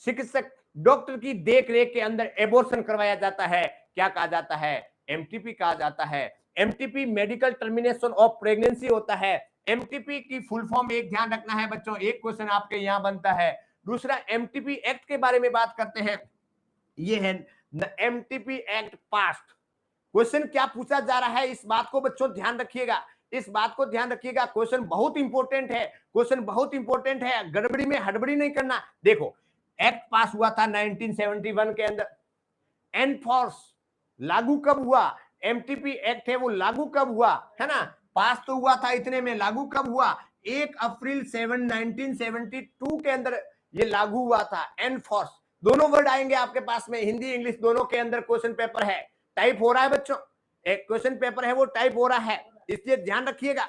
चिकित्सक डॉक्टर की देख रेख के अंदर एबॉर्शन करवाया जाता है। क्या कहा जाता है? एमटीपी कहा जाता है। MTP medical termination of pregnancy होता है। एमटीपी की फुल फॉर्म एक ध्यान रखना है बच्चों, एक क्वेश्चन आपके यहां बनता है। दूसरा एमटीपी एक्ट के बारे में बात करते हैं, ये है the MTP act past. Question क्या पूछा जा रहा है इस बात को बच्चों ध्यान रखिएगा, इस बात को ध्यान रखिएगा, क्वेश्चन बहुत इंपॉर्टेंट है, क्वेश्चन बहुत इंपॉर्टेंट है, गड़बड़ी में हड़बड़ी नहीं करना। देखो एक्ट पास हुआ था 1971 के अंदर, एनफोर्स लागू कब हुआ? एमटीपी एक्ट है वो लागू कब हुआ, है ना, पास तो हुआ था इतने में, लागू कब हुआ? 1 अप्रैल 1972 के अंदर ये लागू हुआ था। एनफोर्स, दोनों वर्ड आएंगे आपके पास में, हिंदी इंग्लिश दोनों के अंदर क्वेश्चन पेपर है, टाइप हो रहा है बच्चों, एक क्वेश्चन पेपर है वो टाइप हो रहा है, इसलिए ध्यान रखिएगा।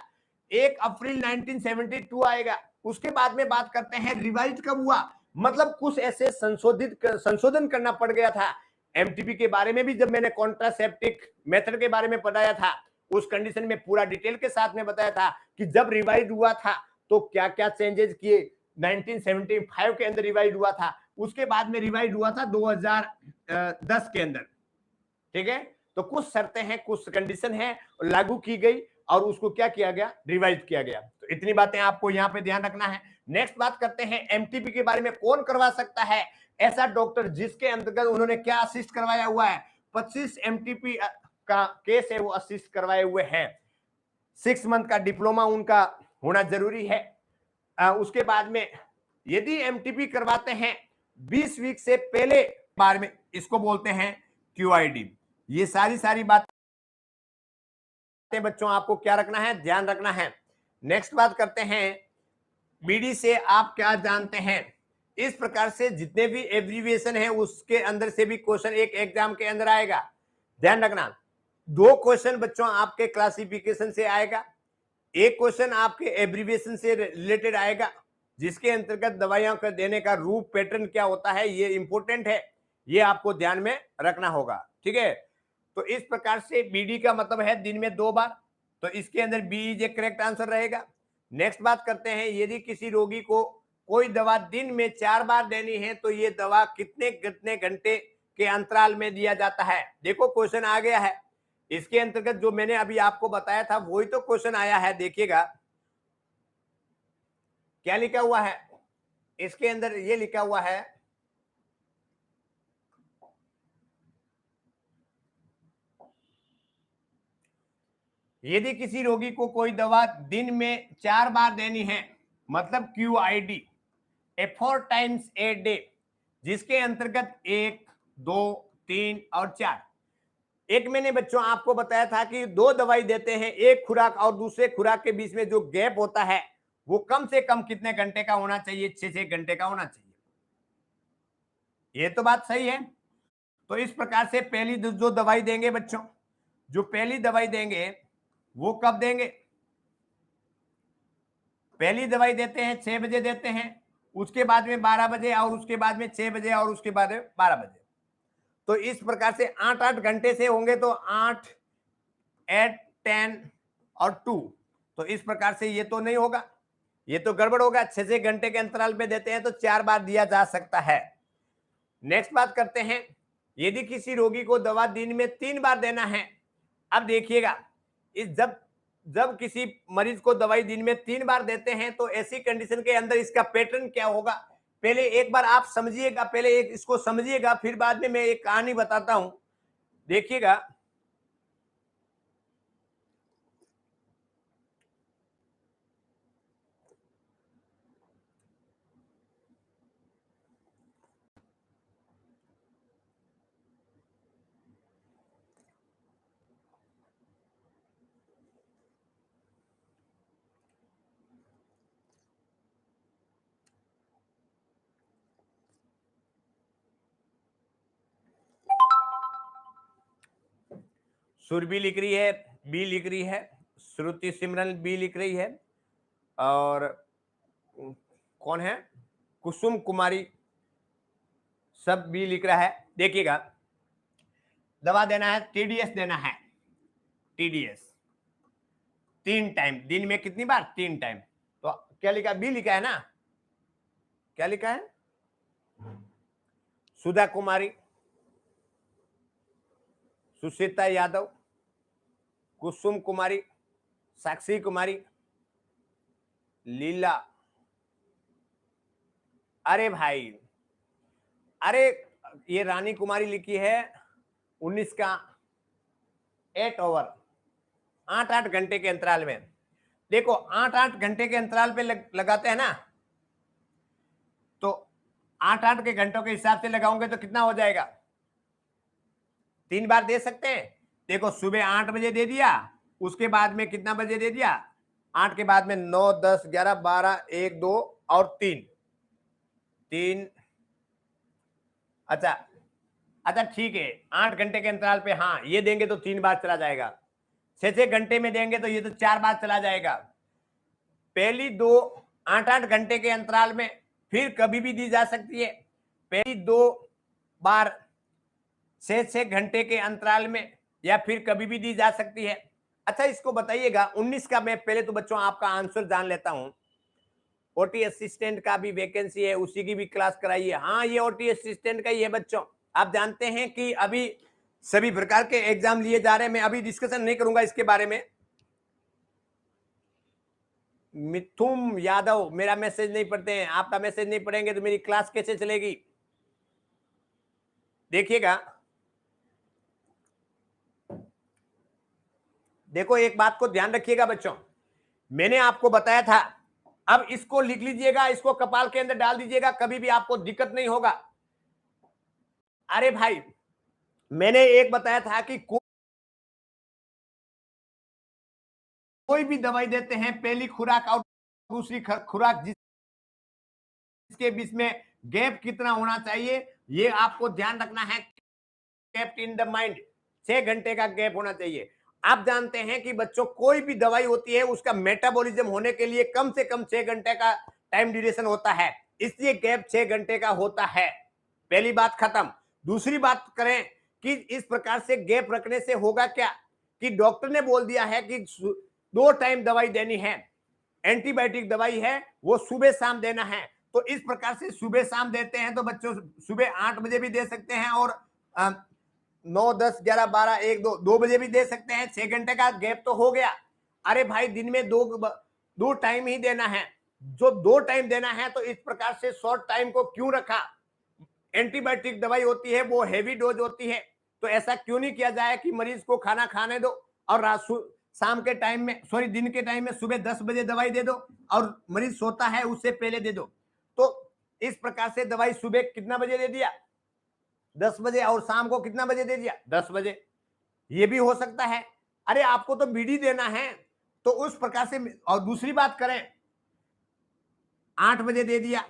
1 अप्रैल 1972 आएगा। उसके बाद में बात करते हैं रिवाइज कब हुआ, मतलब कुछ ऐसे संशोधन करना पड़ गया था। एमटीपी के बारे में भी जब मैंने कॉन्ट्रासेप्टिक मेथड के बारे में पढ़ाया था, उस कंडीशन में पूरा डिटेल के साथ में बताया था कि जब रिवाइज हुआ था तो क्या क्या चेंजेस किए। 1975 के अंदर रिवाइज हुआ था, उसके बाद में रिवाइज हुआ था 2010 के अंदर, ठीक है। तो कुछ शर्तें हैं, कुछ कंडीशन है, लागू की गई और उसको क्या किया गया? रिवाइज किया गया। तो इतनी बातें आपको यहाँ पे ध्यान रखना है। नेक्स्ट बात करते हैं एमटीपी के बारे में, कौन करवा सकता है? ऐसा डॉक्टर जिसके अंतर्गत उन्होंने क्या असिस्ट करवाया हुआ है? 25 एमटीपी का केस है वो असिस्ट करवाए हुए हैं। 6 मंथ का डिप्लोमा उनका होना जरूरी है। उसके बाद में यदि एमटीपी करवाते हैं 20 वीक से पहले बारे में, इसको बोलते हैं क्यूआईडी। ये सारी बातें बच्चों आपको क्या रखना है? ध्यान रखना है। नेक्स्ट बात करते हैं बीडी से आप क्या जानते हैं। इस प्रकार से जितने भी एब्रीविएशन है उसके अंदर से भी क्वेश्चन एक एग्जाम के अंदर आएगा, ध्यान रखना। 2 क्वेश्चन बच्चों आपके क्लासिफिकेशन से आएगा, एक क्वेश्चन आपके एब्रीविएशन से रिलेटेड आएगा, जिसके अंतर्गत दवाइयों का देने का रूप पैटर्न क्या होता है, ये इंपॉर्टेंट है, ये आपको ध्यान में रखना होगा, ठीक है। तो इस प्रकार से बीडी का मतलब है दिन में 2 बार, तो इसके अंदर B is a correct answer रहेगा। नेक्स्ट बात करते हैं, यदि किसी रोगी को कोई दवा दिन में 4 बार देनी है तो ये दवा कितने कितने घंटे के अंतराल में दिया जाता है? देखो क्वेश्चन आ गया है, इसके अंतर्गत जो मैंने अभी आपको बताया था वही तो क्वेश्चन आया है। देखिएगा क्या लिखा हुआ है इसके अंदर, ये लिखा हुआ है यदि किसी रोगी को कोई दवा दिन में 4 बार देनी है, मतलब क्यूआईडी, 4 टाइम्स ए डे, जिसके अंतर्गत 1, 2, 3 और 4। एक मैंने बच्चों आपको बताया था कि 2 दवाई देते हैं, एक खुराक और दूसरे खुराक के बीच में जो गैप होता है वो कम से कम कितने घंटे का होना चाहिए? 6 घंटे का होना चाहिए। ये तो बात सही है। तो इस प्रकार से पहली जो दवाई देंगे बच्चों, जो पहली दवाई देंगे वो कब देंगे? पहली दवाई देते हैं 6 बजे देते हैं, उसके बाद में 12 बजे और उसके बाद में 6 बजे और उसके बाद में 12 बजे। तो इस प्रकार से 8-8 घंटे से होंगे, तो 8, 8, 10 और 2, तो इस प्रकार से ये तो नहीं होगा, ये तो गड़बड़ होगा। 6 घंटे के अंतराल पे देते हैं तो 4 बार दिया जा सकता है। नेक्स्ट बात करते हैं, यदि किसी रोगी को दवा दिन में 3 बार देना है। अब देखिएगा, इस जब किसी मरीज को दवाई दिन में 3 बार देते हैं तो ऐसी कंडीशन के अंदर इसका पैटर्न क्या होगा? पहले एक बार आप समझिएगा, पहले एक इसको समझिएगा, फिर बाद में मैं एक कहानी बताता हूं, देखिएगा। सुरभि लिख रही है, बी लिख रही है, श्रुति सिमरन बी लिख रही है, और कौन है, कुसुम कुमारी सब बी लिख रहा है। देखिएगा, दवा देना है, टीडीएस देना है, टीडीएस 3 टाइम, दिन में कितनी बार, 3 टाइम। तो क्या लिखा, बी लिखा है ना, क्या लिखा है, सुधा कुमारी, सुशीता यादव, कुसुम कुमारी, साक्षी कुमारी, लीला। अरे भाई, अरे ये रानी कुमारी लिखी है 19 का 8 ओवर, 8-8 घंटे के अंतराल में। देखो 8-8 घंटे के अंतराल पे लगाते हैं ना, तो 8-8 के घंटों के हिसाब से लगाओगे तो कितना हो जाएगा, 3 बार दे सकते हैं। देखो सुबह 8 बजे दे दिया, उसके बाद में कितना बजे दे दिया, 8 के बाद में 9, 10, 11, 12, 1, 2 और 3। अच्छा अच्छा ठीक है, 8 घंटे के अंतराल पे, हाँ ये देंगे तो 3 बार चला जाएगा। 6-6 घंटे में देंगे तो ये तो 4 बार चला जाएगा। पहली 2 8-8 घंटे के अंतराल में फिर कभी भी दी जा सकती है। पहली 2 बार 6-6 घंटे के अंतराल में या फिर कभी भी दी जा सकती है। अच्छा इसको बताइएगा, 19 का मैं पहले तो बच्चों आपका आंसर जान लेता हूं। ओटी असिस्टेंट का भी वैकेंसी है, उसी की भी क्लास कराइए। हाँ ये ओटी असिस्टेंट का ही है बच्चों। आप जानते हैं कि अभी सभी प्रकार के एग्जाम लिए जा रहे हैं, मैं अभी डिस्कशन नहीं करूंगा इसके बारे में। मिथुन यादव मेरा मैसेज नहीं पढ़ते हैं, आपका मैसेज नहीं पढ़ेंगे तो मेरी क्लास कैसे चलेगी। देखिएगा, देखो एक बात को ध्यान रखिएगा बच्चों, मैंने आपको बताया था, अब इसको लिख लीजिएगा, इसको कपाल के अंदर डाल दीजिएगा, कभी भी आपको दिक्कत नहीं होगा। अरे भाई मैंने एक बताया था कि कोई भी दवाई देते हैं, पहली खुराक और दूसरी खुराक जिसके बीच में गैप कितना होना चाहिए, ये आपको ध्यान रखना है, केप्ट इन द माइंड। 6 घंटे का गैप होना चाहिए। आप जानते हैं कि बच्चों कोई भी दवाई होती है उसका मेटाबॉलिज्म होने के लिए कम से कम 6 घंटे का टाइम ड्यूरेशन होता है, इसलिए गैप 6 घंटे का होता है। पहली बात खत्म। दूसरी बात करें कि इस प्रकार से गैप रखने से होगा क्या, कि डॉक्टर ने बोल दिया है कि 2 टाइम दवाई देनी है, एंटीबायोटिक दवाई है वो सुबह शाम देना है। तो इस प्रकार से सुबह शाम देते हैं तो बच्चों सुबह 8 बजे भी दे सकते हैं और 9, 10, 11, 12, 1, 2 बजे भी दे सकते हैं। 6 घंटे का गैप तो हो गया। अरे भाई दिन में दो टाइम ही देना है, जो 2 टाइम देना है तो इस प्रकार से शॉर्ट टाइम को क्यों रखा। एंटीबायोटिक दवाई होती है वो हैवी डोज होती है, तो ऐसा क्यों नहीं किया जाए कि मरीज को खाना खाने दो और शाम के टाइम में, सॉरी दिन के टाइम में सुबह 10 बजे दवाई दे दो और मरीज सोता है उससे पहले दे दो। तो इस प्रकार से दवाई सुबह कितना बजे दे दिया, 10 बजे, और शाम को कितना बजे दे दिया, 10 बजे। ये भी हो सकता है। अरे आपको तो बीडी देना है तो उस प्रकार से। और दूसरी बात करें, 8 बजे दे दिया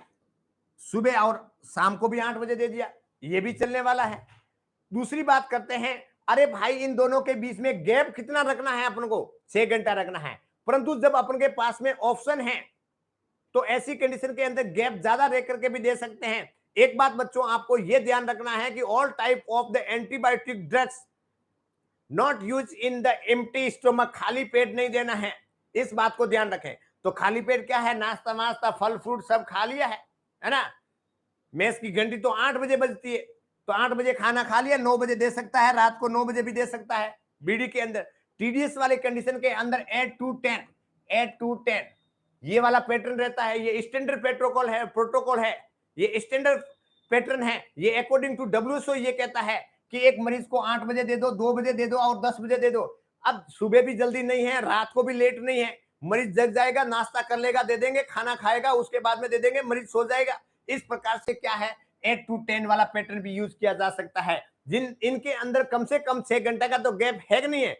सुबह और शाम को भी 8 बजे दे दिया, ये भी चलने वाला है। दूसरी बात करते हैं, अरे भाई इन दोनों के बीच में गैप कितना रखना है, अपन को 6 घंटा रखना है, परंतु जब अपन के पास में ऑप्शन है तो ऐसी कंडीशन के अंदर गैप ज्यादा रह करके भी दे सकते हैं। एक बात बच्चों आपको यह ध्यान रखना है कि all type of the antibiotic drugs not use in the empty stomach, खाली पेट नहीं देना है, इस बात को ध्यान रखें। तो खाली पेट क्या है, नाश्ता वास्ता फल फ्रूट सब खा लिया है ना। मैस की घंटी तो 8 बजे बजती है, तो 8 बजे खाना खा लिया, 9 बजे दे सकता है, रात को 9 बजे भी दे सकता है। बीडी के अंदर टीडीएस वाले कंडीशन के अंदर 8 to 10 ये वाला पैटर्न रहता है, ये स्टैंडर्ड प्रोटोकॉल है ये स्टैंडर्ड पैटर्न है। ये अकॉर्डिंग टू WHO ये कहता है कि एक मरीज को 8 बजे दे दो, 2 बजे दे दो और 10 बजे दे दो। अब सुबह भी जल्दी नहीं है, रात को भी लेट नहीं है, मरीज जग जाएगा, नाश्ता कर लेगा, दे देंगे, खाना खाएगा, उसके बाद में दे देंगे, मरीज सो जाएगा। इस प्रकार से क्या है, 8 to 10 वाला पैटर्न भी यूज किया जा सकता है। जिन इनके अंदर कम से कम 6 घंटे का तो गैप है कि नहीं है,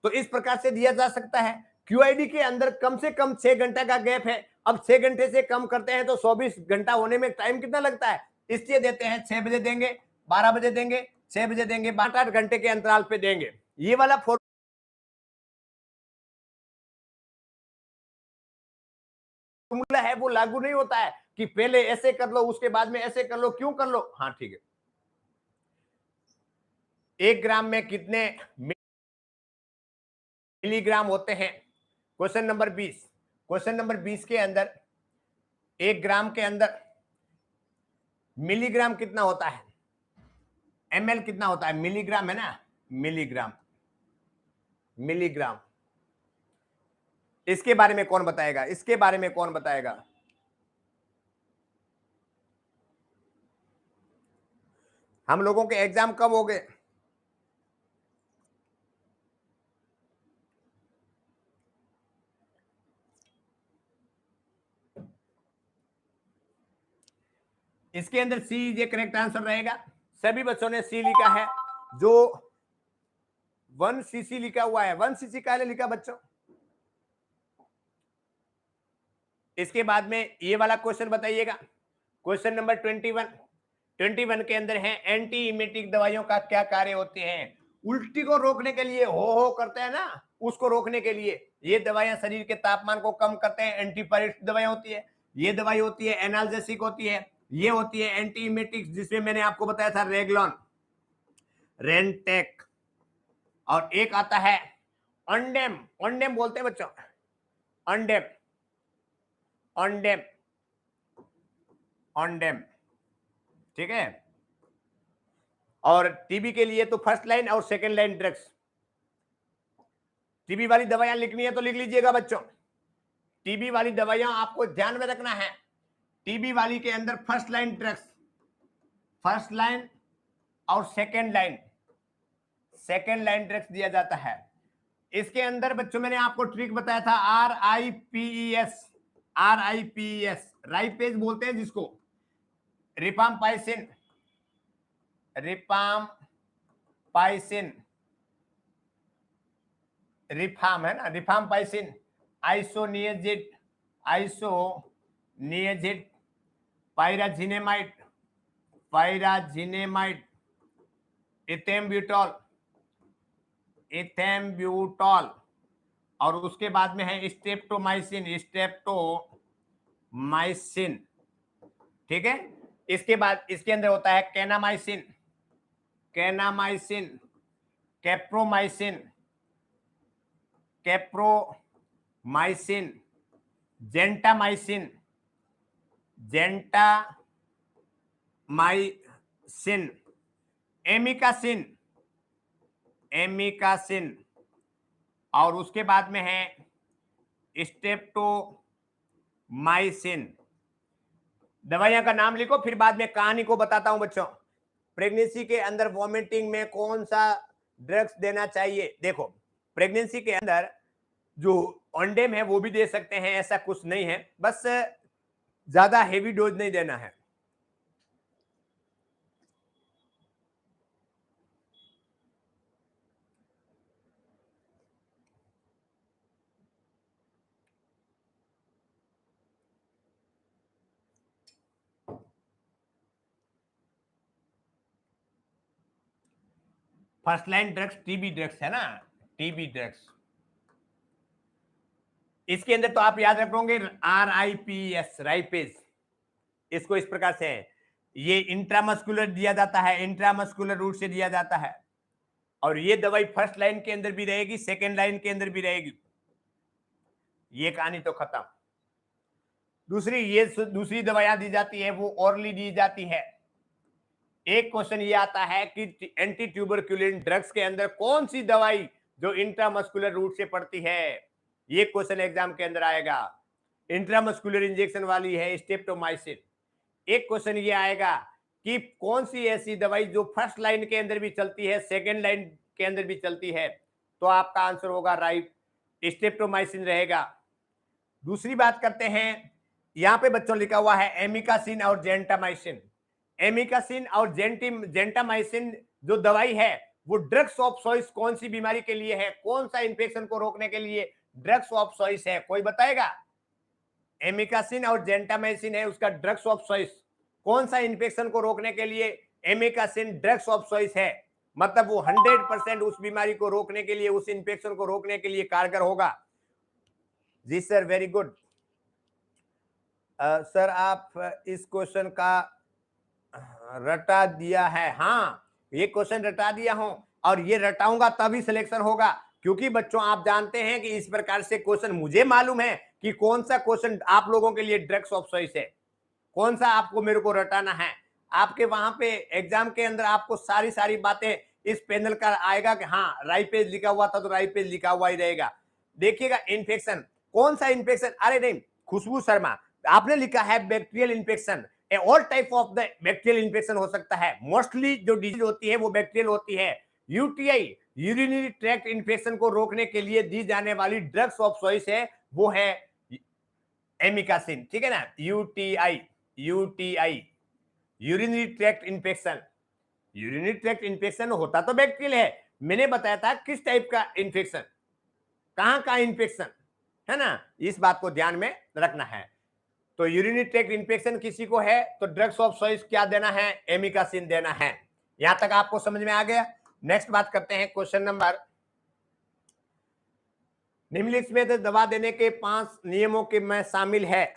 तो इस प्रकार से दिया जा सकता है। QID के अंदर कम से कम 6 घंटे का गैप है। अब 6 घंटे से कम करते हैं तो 24 घंटा होने में टाइम कितना लगता है, इसलिए देते हैं 6 बजे देंगे, 12 बजे देंगे, 6 बजे देंगे, 8 घंटे के अंतराल पे देंगे। ये वाला फॉर्मूला है वो लागू नहीं होता है कि पहले ऐसे कर लो उसके बाद में ऐसे कर लो, क्यों कर लो। हाँ ठीक है, 1 ग्राम में कितने मिलीग्राम होते हैं? Question number 20। क्वेश्चन नंबर 20 के अंदर 1 ग्राम के अंदर मिलीग्राम कितना होता है, ml कितना होता है, मिलीग्राम है ना, मिलीग्राम, मिलीग्राम। इसके बारे में कौन बताएगा, इसके बारे में कौन बताएगा? हम लोगों के एग्जाम कब हो गए? इसके अंदर सी ये करेक्ट आंसर रहेगा। सभी बच्चों ने सी लिखा है। जो 1 cc लिखा हुआ है, 1 cc का लिखा बच्चों। इसके बाद में ये वाला क्वेश्चन बताइएगा, क्वेश्चन नंबर 21 के अंदर है एंटी इमेटिक दवाइयों का क्या कार्य होते हैं? उल्टी को रोकने के लिए हो करते हैं ना, उसको रोकने के लिए ये दवाइयां शरीर के तापमान को कम करते हैं, एंटीपायरेटिक दवाइयां होती है। ये दवाई होती है एनाल्जेसिक होती है, ये होती है एंटी इमेटिक, जिसमें मैंने आपको बताया था रेगलॉन, रेंटेक, और एक आता है ऑनडेम, ऑनडेम बोलते हैं बच्चों, ऑनडेम, ऑनडेम, ऑनडेम, ठीक है। और टीबी के लिए तो फर्स्ट लाइन और सेकंड लाइन ड्रग्स। टीबी वाली दवाइयां लिखनी है तो लिख लीजिएगा बच्चों, टीबी वाली दवाइयां आपको ध्यान में रखना है। टीबी वाली के अंदर first line drugs, first line और second line, second line drugs दिया जाता है। इसके अंदर बच्चों मैंने आपको ट्रिक बताया था, RIPES, RIPES, राइपेज बोलते हैं जिसको, रिपाम्पाइसिन, रिपाम्पाइसिन, रिफाम है ना, रिफाम्पाइसिन, आइसोनियाजिड, आइसोनियाजिड, पायराजिनेमाइड, पायराजिनेमाइड, इथेम्ब्यूटॉल, इथेम्ब्यूटॉल, और उसके बाद में है स्ट्रेप्टोमाइसिन, स्ट्रेप्टोमाइसिन, ठीक है। इसके बाद इसके अंदर होता है kanamycin, kanamycin, capreomycin, capreomycin, gentamicin, gentamicin, amikacin, amikacin, और उसके बाद में है स्ट्रेप्टोमाइसिन। दवाइयां का नाम लिखो, फिर बाद में कहानी को बताता हूं बच्चों। प्रेगनेंसी के अंदर वॉमिटिंग में कौन सा ड्रग्स देना चाहिए? देखो, प्रेगनेंसी के अंदर जो ऑनडेम है वो भी दे सकते हैं, ऐसा कुछ नहीं है, बस ज्यादा हेवी डोज नहीं देना है। First line drugs TB drugs है ना, टीबी ड्रग्स। इसके अंदर तो आप याद रखोगे RIPES, राइपेज। इसको इस प्रकार से है, ये इंट्रामस्कुलर दिया जाता है, इंट्रामस्कुलर रूट से दिया जाता है, और ये दवाई फर्स्ट लाइन के अंदर भी रहेगी, सेकेंड लाइन के अंदर भी रहेगी। ये कहानी तो खत्म। दूसरी दवाइयां दी जाती है वो ऑरली दी जाती है। एक क्वेश्चन ये आता है कि एंटी ट्यूबरक्यूलिन ड्रग्स के अंदर कौन सी दवाई जो इंट्रामस्कुलर रूट से पड़ती है? ये क्वेश्चन एग्जाम के अंदर आएगा। इंट्रामस्कुलर इंजेक्शन वाली है स्ट्रेप्टोमाइसिन, एक क्वेश्चन ये आएगा कि कौन सी ऐसी दवाई जो फर्स्ट लाइन के अंदर भी चलती है, सेकेंड लाइन के अंदर भी चलती है, तो आपका आंसर होगा राइट, स्ट्रेप्टोमाइसिन रहेगा। दूसरी बात करते हैं, यहां पे बच्चों लिखा हुआ है एमिकासिन और जेंटामाइसिन। एमिकासिन और जेंटामाइसिन जो दवाई है वो ड्रग्स ऑफ चॉइस कौन सी बीमारी के लिए है, कौन सा इन्फेक्शन को रोकने के लिए ड्रग्स ऑफ चॉइस है, कोई बताएगा? एमिकासिन और जेंटामाइसिन है उसका ड्रग्स ऑफ चॉइस, कौन सा इन्फेक्शन को रोकने के लिए एमिकासिन ड्रग्स ऑफ चॉइस है, मतलब वो 100% उस बीमारी को रोकने के लिए, उस इन्फेक्शन को रोकने के लिए कारगर होगा। जी सर, वेरी गुड। सर आप इस क्वेश्चन का रटा दिया है? हाँ, ये क्वेश्चन रटा दिया हूं और ये रटाऊंगा तभी सिलेक्शन होगा, क्योंकि बच्चों आप जानते हैं कि इस प्रकार से क्वेश्चन मुझे मालूम है कि कौन सा क्वेश्चन आप लोगों के लिए ड्रग्स ऑफ चॉइस है, कौन सा आपको मेरे को रटाना है। आपके वहां पे एग्जाम के अंदर आपको सारी बातें इस पैनल का आएगा कि हाँ राइट पेज लिखा हुआ था तो राइट पेज लिखा हुआ ही रहेगा। देखिएगा इन्फेक्शन, कौन सा इन्फेक्शन, अरे नहीं खुशबू शर्मा आपने लिखा है bacterial infection, all type of the bacterial infection हो सकता है, मोस्टली जो डिजीज होती है वो बैक्टीरियल होती है। यूटीआई यूरिनरी ट्रैक्ट इन्फेक्शन को रोकने के लिए दी जाने वाली ड्रग्स ऑफ चॉइस है वो है एमिकासिन, ठीक है ना। UTI urinary tract infection, urinary tract infection होता तो बैक्टीरियल है, मैंने बताया था किस टाइप का इन्फेक्शन, कहां का इन्फेक्शन, है ना, इस बात को ध्यान में रखना है। तो यूरिनरी ट्रैक्ट इन्फेक्शन किसी को है तो ड्रग्स ऑफ चॉइस क्या देना है, एमिकासिन देना है। यहां तक आपको समझ में आ गया। नेक्स्ट बात करते हैं क्वेश्चन नंबर, निम्नलिखित में दवा देने के 5 नियमों के में शामिल है।